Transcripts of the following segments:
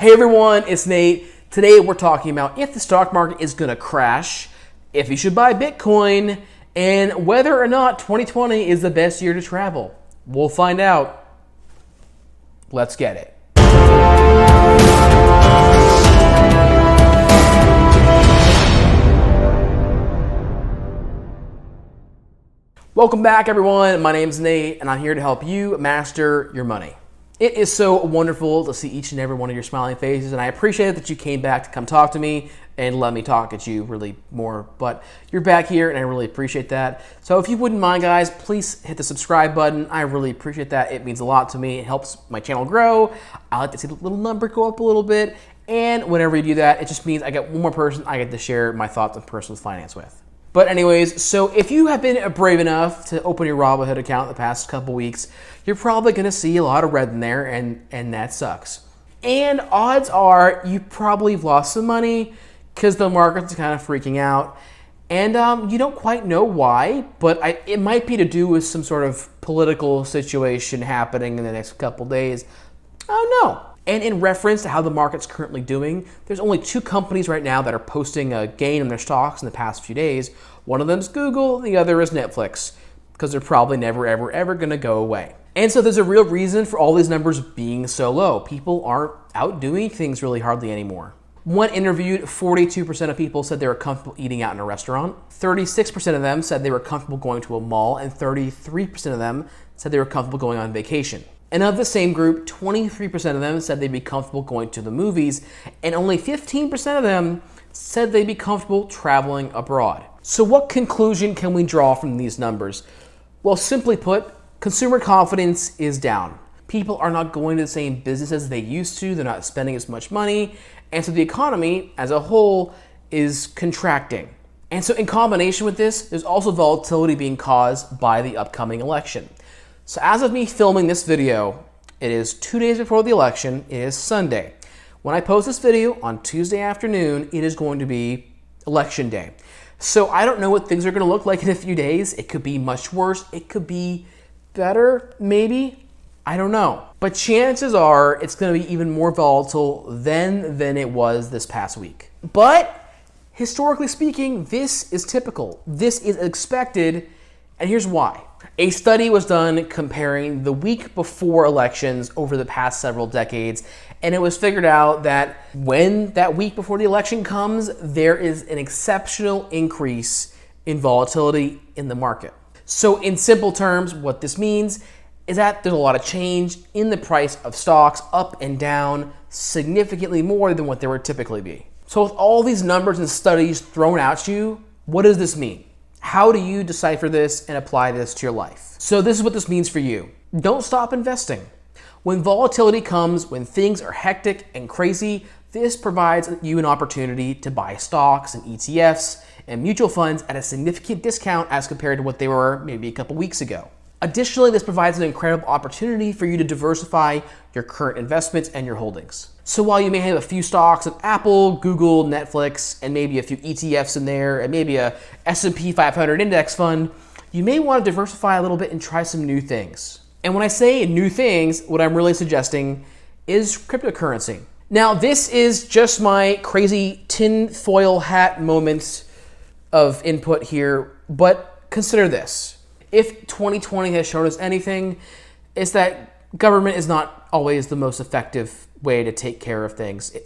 Hey everyone, it's Nate. Today we're talking about if the stock market is going to crash, if you should buy Bitcoin, and whether or not 2020 is the best year to travel. We'll find out. Let's get it. Welcome back everyone. My name's Nate and I'm here to help you master your money. It is so wonderful to see each and every one of your smiling faces, and I appreciate that you came back to come talk to me and let me talk at you really more. But you're back here, and I really appreciate that. So if you wouldn't mind, guys, please hit the subscribe button. I really appreciate that. It means a lot to me. It helps my channel grow. I like to see the little number go up a little bit, and whenever you do that, it just means I get one more person I get to share my thoughts on personal finance with. But anyways, so if you have been brave enough to open your Robinhood account the past couple weeks, you're probably going to see a lot of red in there, and that sucks. And odds are you probably lost some money because the market's kind of freaking out. And you don't quite know why, but it might be to do with some sort of political situation happening in the next couple days. I don't know. And in reference to how the market's currently doing, there's only two companies right now that are posting a gain in their stocks in the past few days. One of them is Google, the other is Netflix, because they're probably never, ever going to go away. And so there's a real reason for all these numbers being so low. People aren't out doing things really hardly anymore. One interviewed, 42% of people said they were comfortable eating out in a restaurant. 36% of them said they were comfortable going to a mall, and 33% of them said they were comfortable going on vacation. And of the same group, 23% of them said they'd be comfortable going to the movies, and only 15% of them said they'd be comfortable traveling abroad. So what conclusion can we draw from these numbers? Well, simply put, consumer confidence is down. People are not going to the same businesses they used to, they're not spending as much money, and so the economy as a whole is contracting. And so in combination with this, there's also volatility being caused by the upcoming election. So as of me filming this video, it is 2 days before the election. It is Sunday. When I post this video on Tuesday afternoon, it is going to be election day. So I don't know what things are going to look like in a few days. It could be much worse. It could be better, maybe. I don't know. But chances are it's going to be even more volatile than it was this past week. But historically speaking, this is typical. This is expected, and here's why. A study was done comparing the week before elections over the past several decades, and it was figured out that when that week before the election comes, there is an exceptional increase in volatility in the market. So in simple terms, what this means is that there's a lot of change in the price of stocks up and down, significantly more than what there would typically be. So with all these numbers and studies thrown at you, what does this mean? How do you decipher this and apply this to your life? So this is what this means for you. Don't stop investing. When volatility comes, when things are hectic and crazy, this provides you an opportunity to buy stocks and ETFs and mutual funds at a significant discount as compared to what they were maybe a couple weeks ago. Additionally, this provides an incredible opportunity for you to diversify your current investments and your holdings. So while you may have a few stocks of Apple, Google, Netflix, and maybe a few ETFs in there, and maybe a S&P 500 index fund, you may want to diversify a little bit and try some new things. And when I say new things, what I'm really suggesting is cryptocurrency. Now, this is just my crazy tinfoil hat moment of input here, but consider this. If 2020 has shown us anything, it's that government is not always the most effective way to take care of things.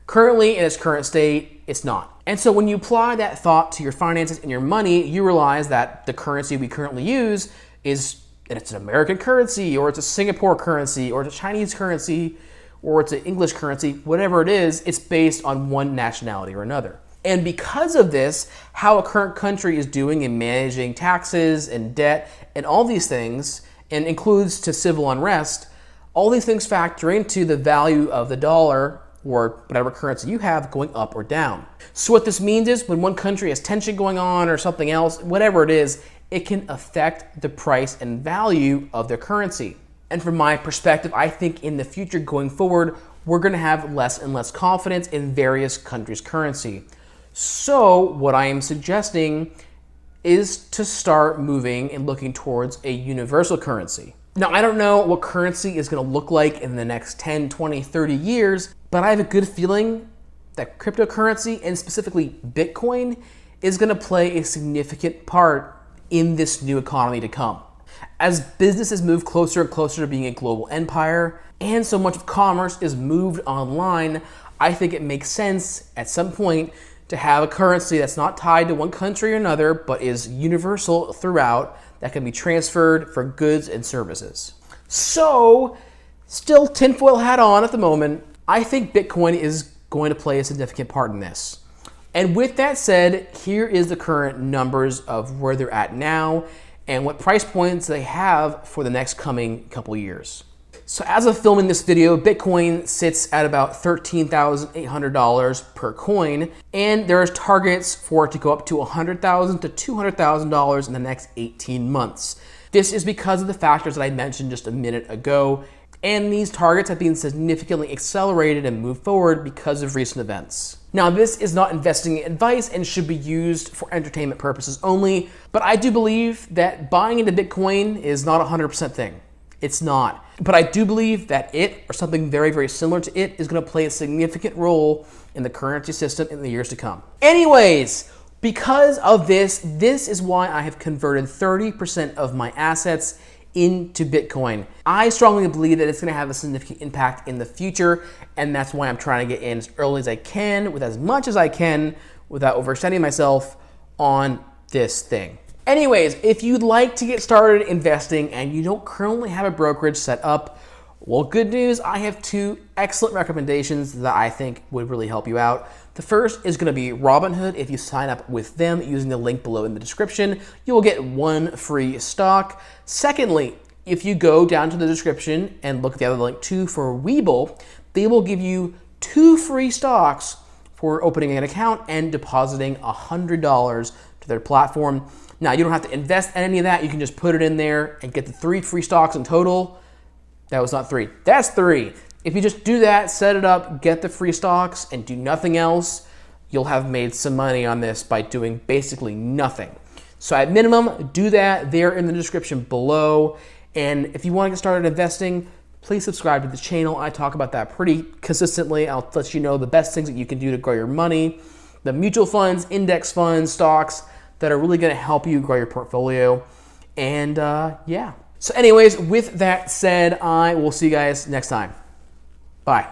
Currently, in its current state, it's not. And so when you apply that thought to your finances and your money, you realize that the currency we currently use it's an American currency, or it's a Singapore currency, or it's a Chinese currency, or it's an English currency, whatever it is, it's based on one nationality or another. And because of this, how a current country is doing in managing taxes and debt and all these things, and includes to civil unrest, all these things factor into the value of the dollar or whatever currency you have going up or down. So what this means is when one country has tension going on or something else, whatever it is, it can affect the price and value of their currency. And from my perspective, I think in the future going forward, we're going to have less and less confidence in various countries' currency. So what I am suggesting is to start moving and looking towards a universal currency. Now, I don't know what currency is going to look like in the next 10, 20, 30 years, but I have a good feeling that cryptocurrency, and specifically Bitcoin, is going to play a significant part in this new economy to come. As businesses move closer and closer to being a global empire, and so much of commerce is moved online, I think it makes sense at some point to have a currency that's not tied to one country or another, but is universal throughout, that can be transferred for goods and services. So, still tinfoil hat on at the moment, I think Bitcoin is going to play a significant part in this. And with that said, here is the current numbers of where they're at now and what price points they have for the next coming couple years. So as of filming this video, Bitcoin sits at about $13,800 per coin, and there's targets for it to go up to $100,000 to $200,000 in the next 18 months. This is because of the factors that I mentioned just a minute ago, and these targets have been significantly accelerated and moved forward because of recent events. Now, this is not investing advice and should be used for entertainment purposes only, but I do believe that buying into Bitcoin is not a 100% thing. It's not. But I do believe that it, or something very, very similar to it, is going to play a significant role in the currency system in the years to come. Anyways, because of this is why I have converted 30% of my assets into Bitcoin. I strongly believe that it's going to have a significant impact in the future, and that's why I'm trying to get in as early as I can, with as much as I can, without overextending myself on this thing. Anyways, if you'd like to get started investing and you don't currently have a brokerage set up, well, good news, I have two excellent recommendations that I think would really help you out. The first is going to be Robinhood. If you sign up with them using the link below in the description, you will get one free stock. Secondly, if you go down to the description and look at the other link too for Webull, they will give you 2 free stocks for opening an account and depositing $100 to their platform. Now, you don't have to invest in any of that. You can just put it in there and get the 3 free stocks in total. That was not 3. That's 3. If you just do that, set it up, get the free stocks, and do nothing else, you'll have made some money on this by doing basically nothing. So at minimum, do that there in the description below. And if you want to get started investing, please subscribe to the channel. I talk about that pretty consistently. I'll let you know the best things that you can do to grow your money, the mutual funds, index funds, stocks that are really going to help you grow your portfolio. And yeah. So anyways, with that said, I will see you guys next time. Bye.